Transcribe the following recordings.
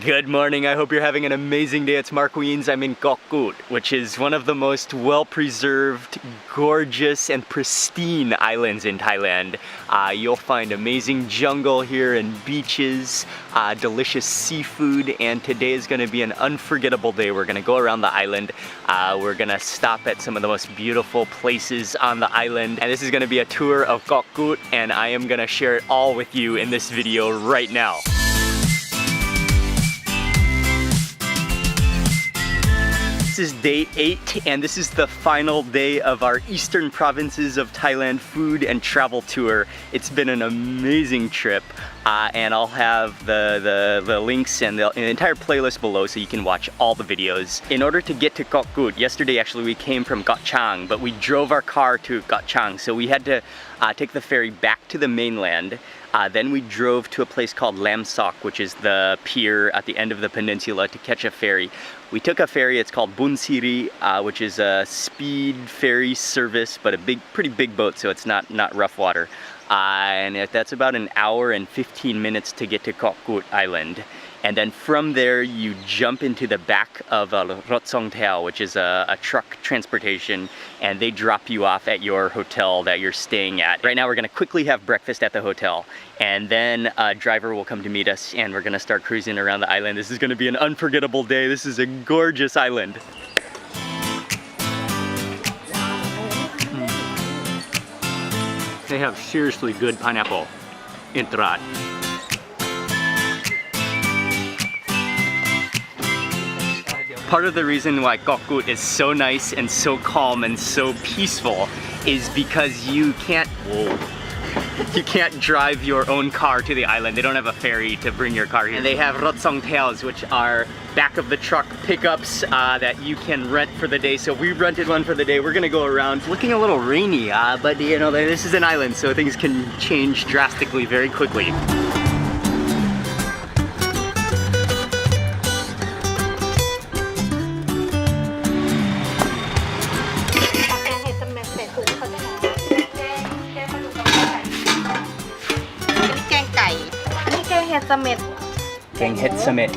Good morning, I hope you're having an amazing day. It's Mark Weens. I'm in Koh Kood, which is one of the most well-preserved, gorgeous, and pristine islands in Thailand. You'll find amazing jungle here and beaches, delicious seafood, and today is going to be an unforgettable day. We're going to go around the island. We're going to stop at some of the most beautiful places on the island, and this is going to be a tour of Koh Kood, and I am going to share it all with you in this video right now. This is day 8 and this is the final day of our Eastern Provinces of Thailand food and travel tour. It's been an amazing trip and I'll have the links and the entire playlist below so you can watch all the videos. In order to get to Koh Kood, yesterday actually we came from Koh Chang, but we drove our car to Koh Chang, so we had to take the ferry back to the mainland. Then we drove to a place called Lam Sok, which is the pier at the end of the peninsula, to catch a ferry. We took a ferry, it's called Bun Siri, which is a speed ferry service, but a pretty big boat, so it's not rough water. And that's about an hour and 15 minutes to get to Koh Kood Island. And then from there, you jump into the back of a Rotsongtail, which is a truck transportation, and they drop you off at your hotel that you're staying at. Right now, we're gonna quickly have breakfast at the hotel, and then a driver will come to meet us, and we're gonna start cruising around the island. This is gonna be an unforgettable day. This is a gorgeous island. They have seriously good pineapple in Trat. Part of the reason why Koh Kood is so nice and so calm and so peaceful is because you can't drive your own car to the island. They don't have a ferry to bring your car here. And they have Rotsongtails, which are back of the truck pickups that you can rent for the day. So we rented one for the day. We're gonna go around. It's looking a little rainy, but you know, this is an island, so things can change drastically very quickly. Geng Het Summit.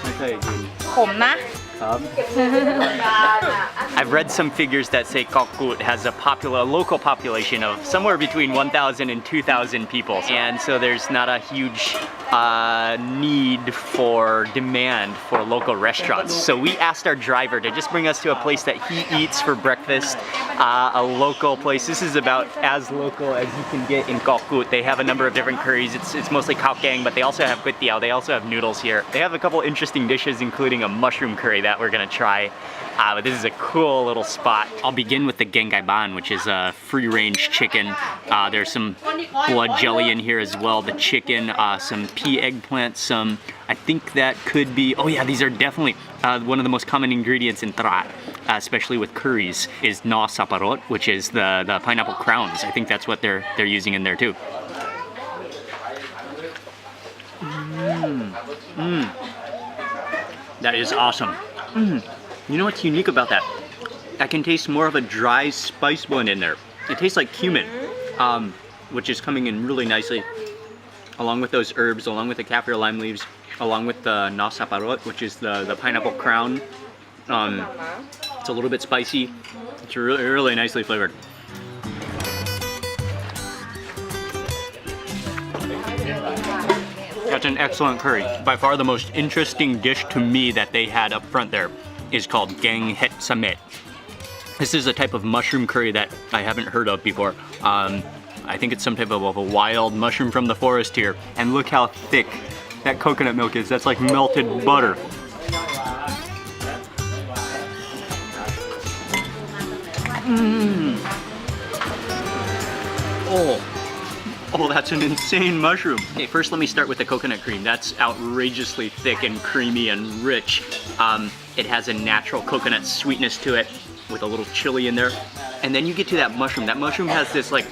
ไม่เคยกิน ขมนะ I've read some figures that say Koh Kood has a local population of somewhere between 1,000 and 2,000 people, and so there's not a huge need for demand for local restaurants. So we asked our driver to just bring us to a place that he eats for breakfast, a local place. This is about as local as you can get in Koh Kood. They have a number of different curries. It's mostly khao gang, but they also have kueh tiao. They also have noodles here. They have a couple interesting dishes, including a mushroom curry that we're gonna try. But this is a cool little spot. I'll begin with the gengai ban, which is a free-range chicken. There's some blood jelly in here as well. The chicken, some pea eggplant, some, I think that could be, oh yeah, these are definitely one of the most common ingredients in Trat, especially with curries, is na saparot, which is the pineapple crowns. I think that's what they're using in there too. That is awesome. You know what's unique about that? I can taste more of a dry spice blend in there. It tastes like cumin, which is coming in really nicely, along with those herbs, along with the kaffir lime leaves, along with the na saparot, which is the pineapple crown. It's a little bit spicy. It's really nicely flavored. That's an excellent curry. By far the most interesting dish to me that they had up front there is called Geng Het Summit. This is a type of mushroom curry that I haven't heard of before. I think it's some type of a wild mushroom from the forest here. And look how thick that coconut milk is. That's like melted butter. Oh, that's an insane mushroom. Okay, first let me start with the coconut cream. That's outrageously thick and creamy and rich. It has a natural coconut sweetness to it with a little chili in there. And then you get to that mushroom. That mushroom has this like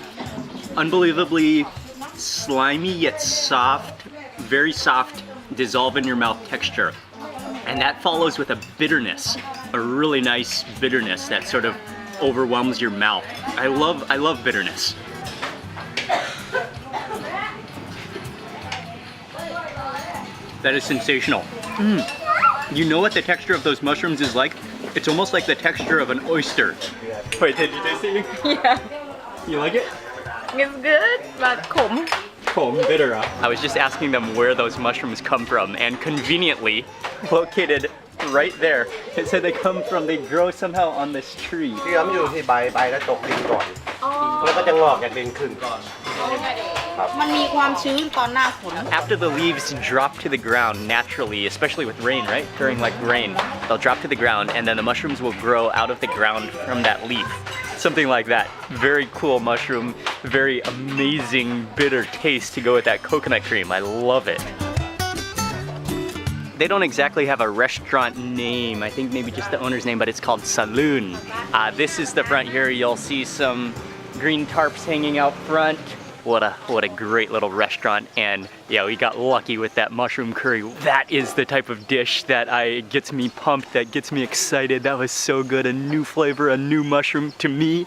unbelievably slimy yet soft, very soft, dissolve in your mouth texture. And that follows with a bitterness, a really nice bitterness that sort of overwhelms your mouth. I love bitterness. That is sensational. You know what the texture of those mushrooms is like? It's almost like the texture of an oyster. Wait, did you taste it? Yeah. You like it? It's good, but khủng. Bitter. I was just asking them where those mushrooms come from, and conveniently located right there. It said they grow somehow on this tree. ที่ย้ำอยู่ที่ใบแล้วตกดินก่อนแล้วก็จะงอกจากดินขึ้น มันมีความชื้นตอนหน้าฝน After the leaves drop to the ground naturally, especially with rain, right? During like rain, they'll drop to the ground and then the mushrooms will grow out of the ground from that leaf. Something like that. Very cool mushroom, very amazing bitter taste to go with that coconut cream. I love it. They don't exactly have a restaurant name. I think maybe just the owner's name, but it's called Saloon. This is the front here. You'll see some green tarps hanging out front. What a great little restaurant. And yeah, we got lucky with that mushroom curry. That is the type of dish that gets me pumped, that gets me excited. That was so good. A new flavor, a new mushroom to me.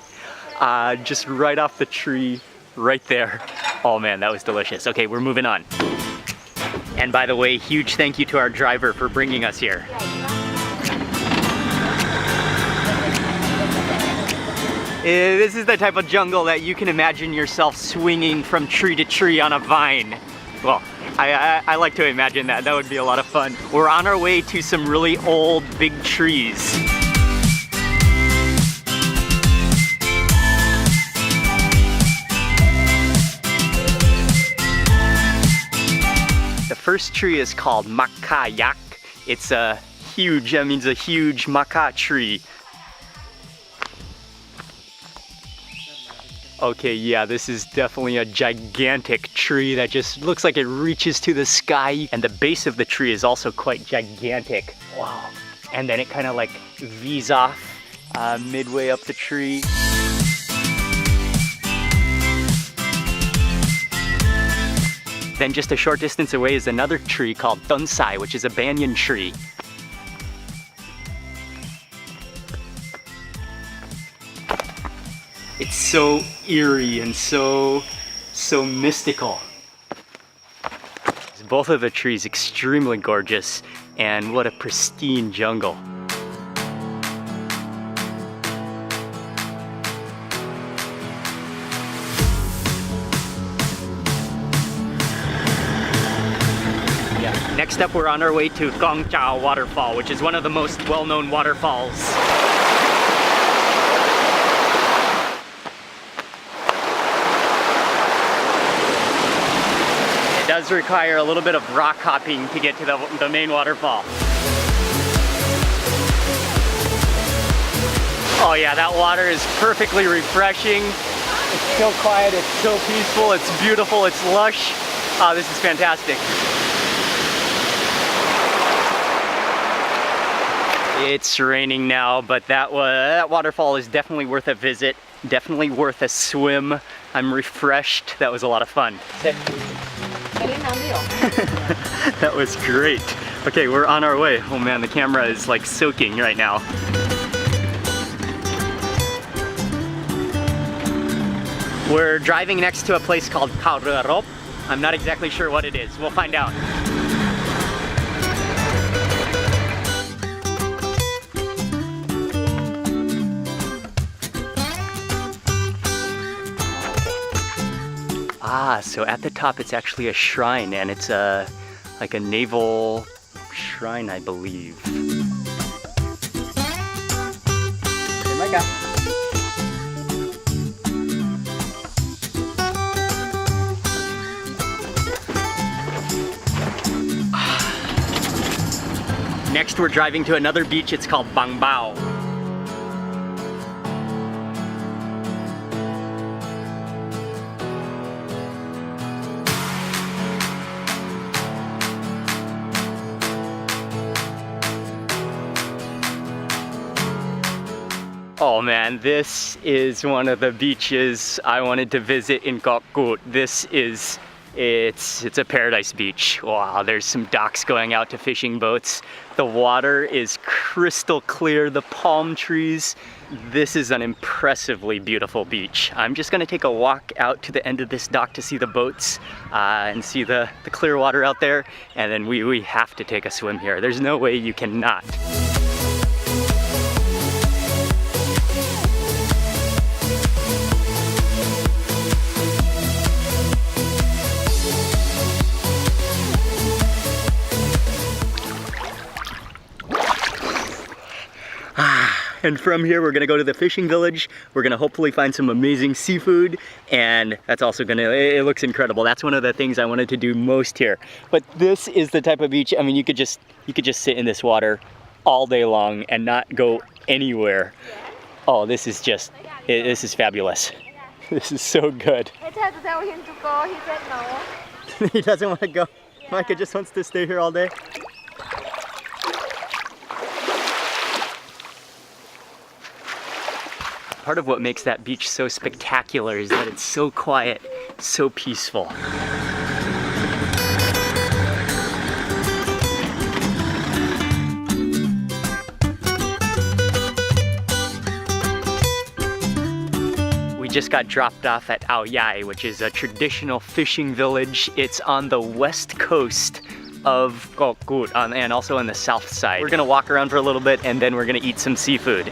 Just right off the tree, right there. Oh man, that was delicious. Okay, we're moving on. And by the way, huge thank you to our driver for bringing us here. This is the type of jungle that you can imagine yourself swinging from tree to tree on a vine. Well, I like to imagine that. That would be a lot of fun. We're on our way to some really old, big trees. The first tree is called Makayak. It's a huge, that means a huge maca tree. Okay, yeah, this is definitely a gigantic tree that just looks like it reaches to the sky. And the base of the tree is also quite gigantic. Wow. And then it kind of like V's off midway up the tree. Then just a short distance away is another tree called Tunsai, which is a banyan tree. It's so eerie and so mystical. Both of the trees extremely gorgeous, and what a pristine jungle. Next up, we're on our way to Gong Chao Waterfall, which is one of the most well-known waterfalls. It does require a little bit of rock hopping to get to the main waterfall. Oh yeah, that water is perfectly refreshing. It's so quiet, it's so peaceful, it's beautiful, it's lush. Oh, this is fantastic. It's raining now, but that waterfall is definitely worth a visit, definitely worth a swim. I'm refreshed. That was a lot of fun. That was great. Okay, we're on our way. Oh man, the camera is like soaking right now. We're driving next to a place called Kaurerop. I'm not exactly sure what it is. We'll find out. So at the top it's actually a shrine, and it's like a naval shrine, I believe. Hey, Micah. Next we're driving to another beach. It's called Bang Bao. Oh man, this is one of the beaches I wanted to visit in Koh Kood. This is It's a paradise beach. Wow, there's some docks going out to fishing boats. The water is crystal clear, the palm trees. This is an impressively beautiful beach. I'm just gonna take a walk out to the end of this dock to see the boats and see the clear water out there. And then we have to take a swim here. There's no way you cannot. And from here, we're gonna go to the fishing village. We're gonna hopefully find some amazing seafood, and that's also it looks incredible. That's one of the things I wanted to do most here. But this is the type of beach, I mean, you could just sit in this water all day long and not go anywhere. Oh, this is fabulous. This is so good. I tried to tell him to go, he said no. He doesn't want to go. Yeah. Micah just wants to stay here all day. Part of what makes that beach so spectacular is that it's so quiet, so peaceful. We just got dropped off at Ao Yai, which is a traditional fishing village. It's on the west coast of Koh Kood and also on the south side. We're gonna walk around for a little bit and then we're gonna eat some seafood.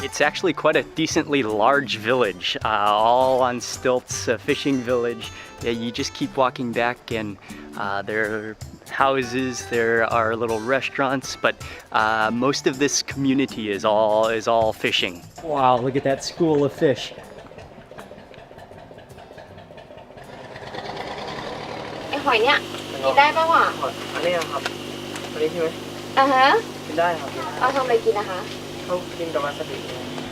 It's actually quite a decently large village, all on stilts, a fishing village. Yeah, you just keep walking back and there are houses, there are little restaurants, but most of this community is all fishing. Wow, look at that school of fish. ไอ้หอยเนี่ยกินได้ปะวะ อันนี้ครับอันนี้ใช่ไหม ฮะ กินได้ครับ เอาทำอะไรกินนะคะ เขากินกับวาซาบิ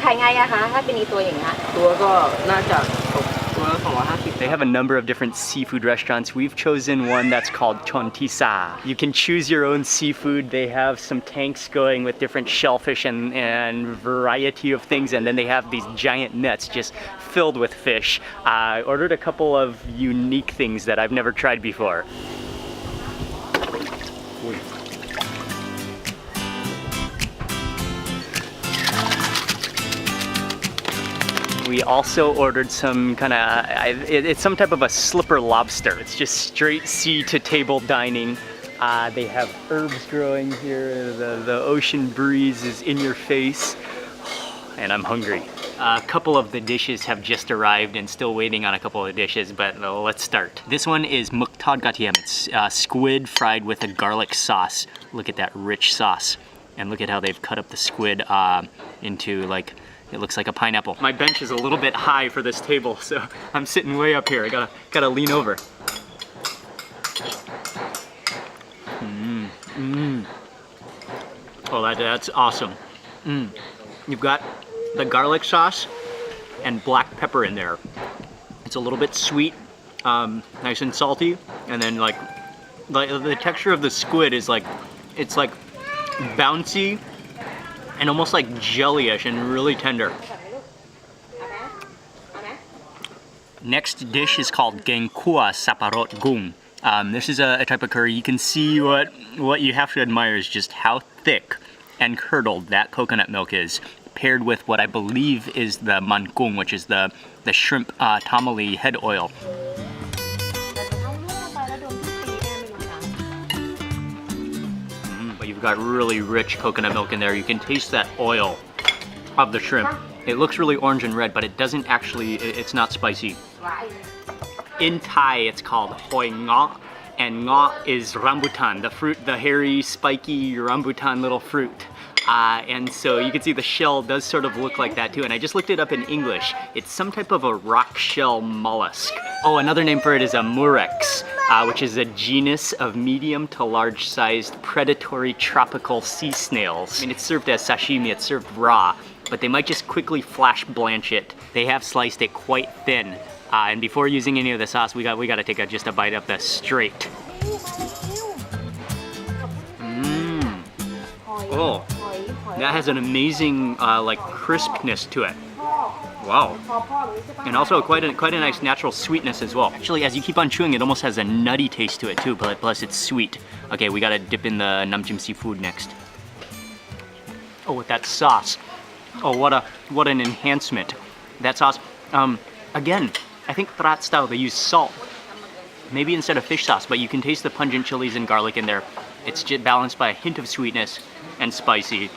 ขายไงอะคะถ้าเป็นอีตัวอย่างเงี้ย ตัวก็น่าจะตกตัวละ250 They have a number of different seafood restaurants. We've chosen one that's called Chontisa. You can choose your own seafood. They have some tanks going with different shellfish and variety of things, and then they have these giant nets just filled with fish. I ordered a couple of unique things that I've never tried before. We also ordered some kind of, it's some type of a slipper lobster. It's just straight sea to table dining. They have herbs growing here. The ocean breeze is in your face. And I'm hungry. A couple of the dishes have just arrived and still waiting on a couple of dishes, but let's start. This one is muktad gatiem. It's squid fried with a garlic sauce. Look at that rich sauce. And look at how they've cut up the squid into like, it looks like a pineapple. My bench is a little bit high for this table, so I'm sitting way up here. I gotta lean over. Oh, that's awesome. You've got the garlic sauce and black pepper in there. It's a little bit sweet, nice and salty, and then like the texture of the squid is like, it's like bouncy and almost like jellyish and really tender. Next dish is called Gengkua Saparot Gung. This is a type of curry. You can see what you have to admire is just how thick and curdled that coconut milk is, paired with what I believe is the mankung, which is the shrimp tamale head oil. But you've got really rich coconut milk in there. You can taste that oil of the shrimp. It looks really orange and red, but it doesn't actually, it's not spicy. In Thai, it's called hoi ngok, and ngok is rambutan, the fruit, the hairy, spiky rambutan little fruit. And so you can see the shell does sort of look like that too, and I just looked it up in English. It's some type of a rock shell mollusk. Oh, another name for it is a murex, which is a genus of medium to large sized predatory tropical sea snails. I mean, it's served as sashimi, it's served raw, but they might just quickly flash blanch it. They have sliced it quite thin. And before using any of the sauce, we gotta take just a bite of the straight. Oh, หอยหอย that has an amazing like crispness to it. พ่อ Wow. พอพ่อแบบนี้ใช่ปะ And also quite a nice natural sweetness as well. Actually, as you keep on chewing, it almost has a nutty taste to it too, but plus it's sweet. Okay, we gotta dip in the namjim seafood next. Oh, with that sauce. Oh, what an enhancement. That sauce. Again, I think Trat style they use salt. Maybe instead of fish sauce, but you can taste the pungent chilies and garlic in there. It's just balanced by a hint of sweetness and spicy.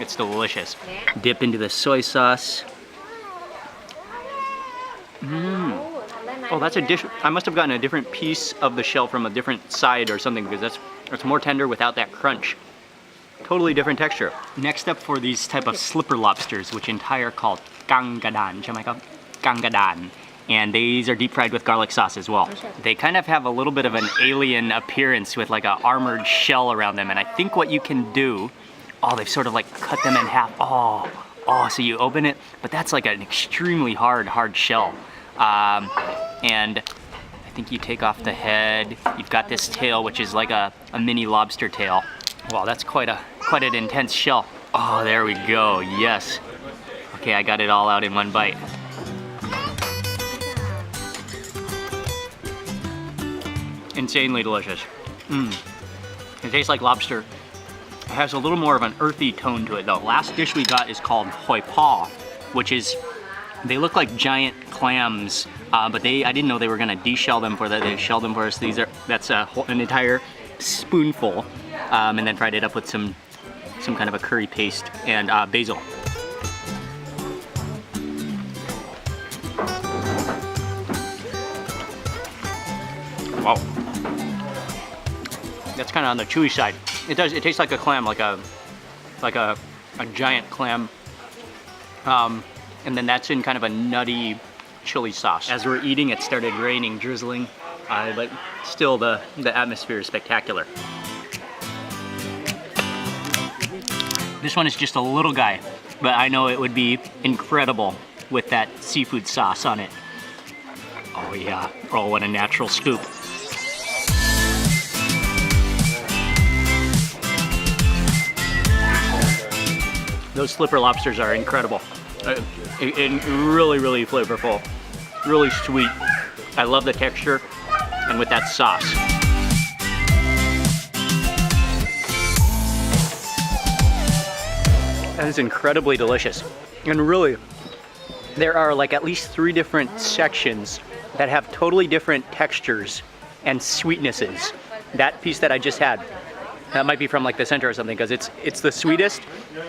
It's delicious. Dip into the soy sauce. Oh, that's a dish. I must have gotten a different piece of the shell from a different side or something because it's more tender without that crunch. Totally different texture. Next up for these type of slipper lobsters, which in Thai are called gangadan, gangadan. And these are deep fried with garlic sauce as well. They kind of have a little bit of an alien appearance with like an armored shell around them. And I think what you can do, oh, they've sort of like cut them in half. Oh, so you open it, but that's like an extremely hard shell. And I think you take off the head. You've got this tail, which is like a mini lobster tail. Wow, that's quite an intense shell. Oh, there we go, yes. Okay, I got it all out in one bite. Insanely delicious. It tastes like lobster. It has a little more of an earthy tone to it though. Last dish we got is called hoi paw, which is, they look like giant clams, but I didn't know they were gonna deshell them for that. They shelled them for us. That's an entire spoonful, and then fried it up with some kind of a curry paste and basil. Wow. That's kind of on the chewy side. It tastes like a clam, like a giant clam. And then that's in kind of a nutty chili sauce. As we're eating, it started raining, drizzling, but still the atmosphere is spectacular. This one is just a little guy, but I know it would be incredible with that seafood sauce on it. Oh yeah, oh what a natural scoop. Those slipper lobsters are incredible. Really flavorful, really sweet. I love the texture, and with that sauce. That is incredibly delicious. And really, there are like at least 3 different sections that have totally different textures and sweetnesses. That piece that I just had, that might be from like the center or something, because it's the sweetest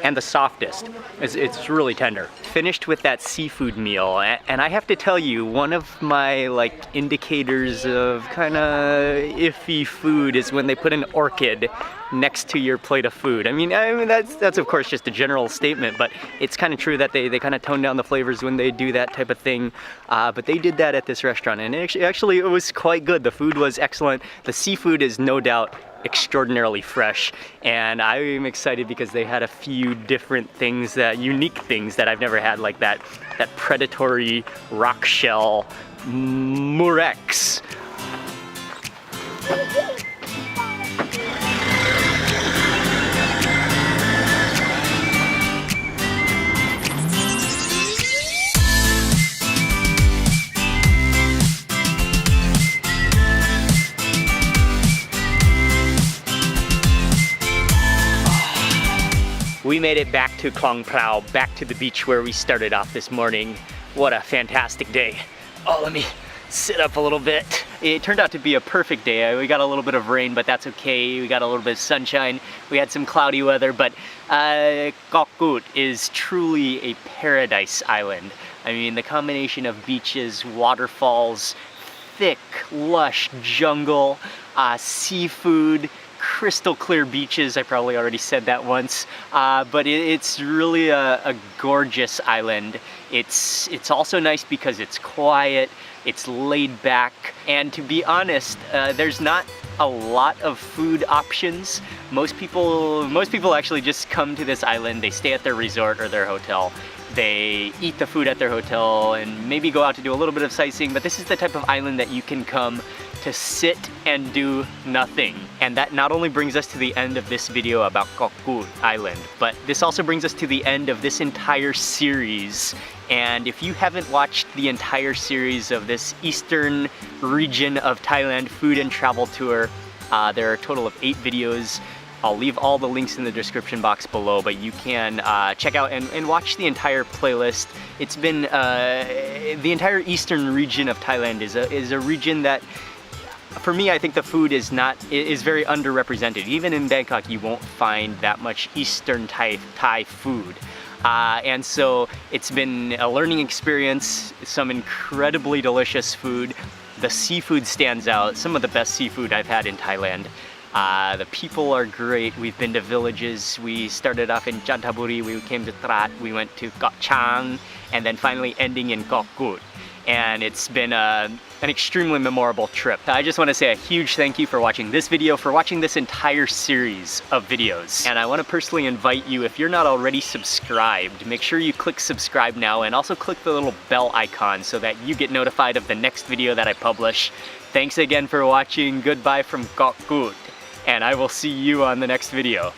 and the softest. It's really tender. Finished with that seafood meal, and I have to tell you, one of my like indicators of kind of iffy food is when they put an orchid next to your plate of food. I mean that's of course just a general statement, but it's kind of true that they kind of tone down the flavors when they do that type of thing. But they did that at this restaurant, and actually it was quite good. The food was excellent. The seafood is no doubt extraordinarily fresh, and I'm excited because they had a few different things, unique things that I've never had, like that predatory rock shell murex. We made it back to Klong Prao, back to the beach where we started off this morning. What a fantastic day. Oh, let me sit up a little bit. It turned out to be a perfect day. We got a little bit of rain, but that's okay. We got a little bit of sunshine. We had some cloudy weather, but Koh Kood is truly a paradise island. I mean, the combination of beaches, waterfalls, thick, lush jungle, seafood, crystal clear beaches. I probably already said that once, but it's really a gorgeous island. It's also nice because it's quiet, it's laid back, and to be honest, there's not a lot of food options. Most people actually just come to this island, they stay at their resort or their hotel, they eat the food at their hotel and maybe go out to do a little bit of sightseeing, but this is the type of island that you can come to sit and do nothing. And that not only brings us to the end of this video about Koh Kood Island, but this also brings us to the end of this entire series. And if you haven't watched the entire series of this eastern region of Thailand food and travel tour, there are a total of 8 videos. I'll leave all the links in the description box below, but you can check out and watch the entire playlist. It's been, the entire eastern region of Thailand is a region that, for me, I think the food is very underrepresented. Even in Bangkok, you won't find that much Eastern Thai food. And so it's been a learning experience, some incredibly delicious food. The seafood stands out, some of the best seafood I've had in Thailand. The people are great. We've been to villages. We started off in Chantaburi, we came to Trat, we went to Koh Chang, and then finally ending in Koh Kood. And it's been an extremely memorable trip. I just want to say a huge thank you for watching this video, for watching this entire series of videos. And I want to personally invite you, if you're not already subscribed, make sure you click subscribe now and also click the little bell icon so that you get notified of the next video that I publish. Thanks again for watching. Goodbye from Koh Kood, and I will see you on the next video.